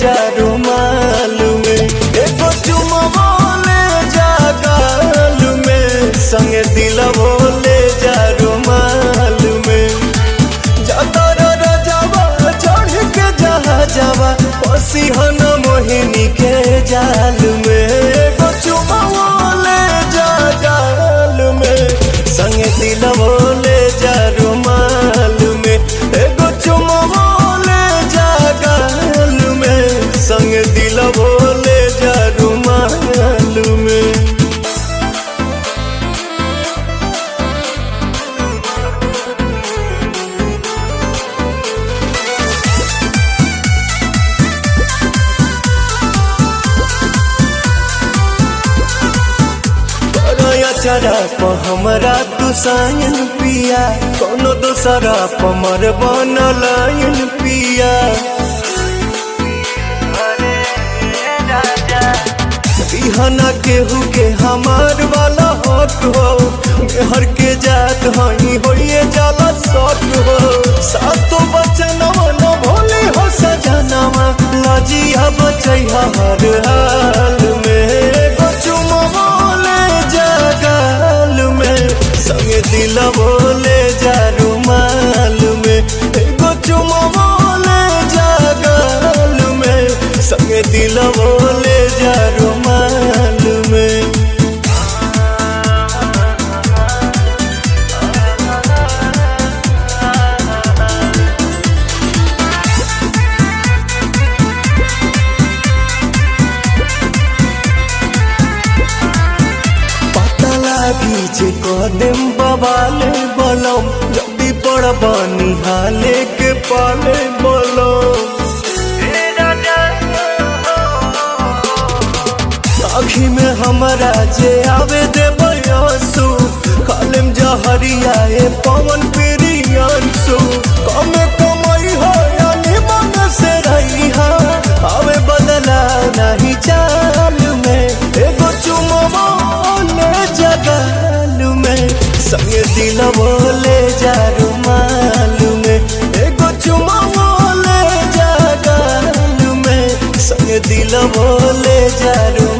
जा रुमाल में, एगो चुमवा ले जा गाल में, संगे दिलवो ले जा रुमाल में। जातर रजावा चढ़ के जहा जावा पसीहन मोहिनी के जाल में, एगो चुमवा ले जा गाल में, संगे दिलवो ले जा रुमाल में, एगो चुमवा ले जा गाल में, संगे दिलवो ले जा रुमाल में। चरा प हमरा तू सायन पिया, कोनो दोसरा प मर बनलायन पिया। बिहाना केहू के हमार वाला हक हो, हर के जात हई होइए जाला शौक हो। सातो बचनवा न भोली हो सजनवा, लजिया बचैहा हर हाल में, एगो चुमवा ले जा गाल में, संगे दिलवो ले जा रुमाल में, एगो चुमवा ले जा गाल में, संगे दिलवो ले जा रुमाल में। पीछे कदम बवाले बलम, जल्दी पड़ बनी हाले के पाले बलम। आँखी में हमारा जे आवे दे बयासु, कालम जहरिया ए पवन प्रियांसु। कमे कमाई हो या निमन से रही हा, आवे बदला नहीं चाल में, एगो चुमवा ले जा गाल में, संगे दिलवो ले जा रुमाल में, एगो चुमवा ले जा गाल में, संगे दिलवो ले जा रुमाल।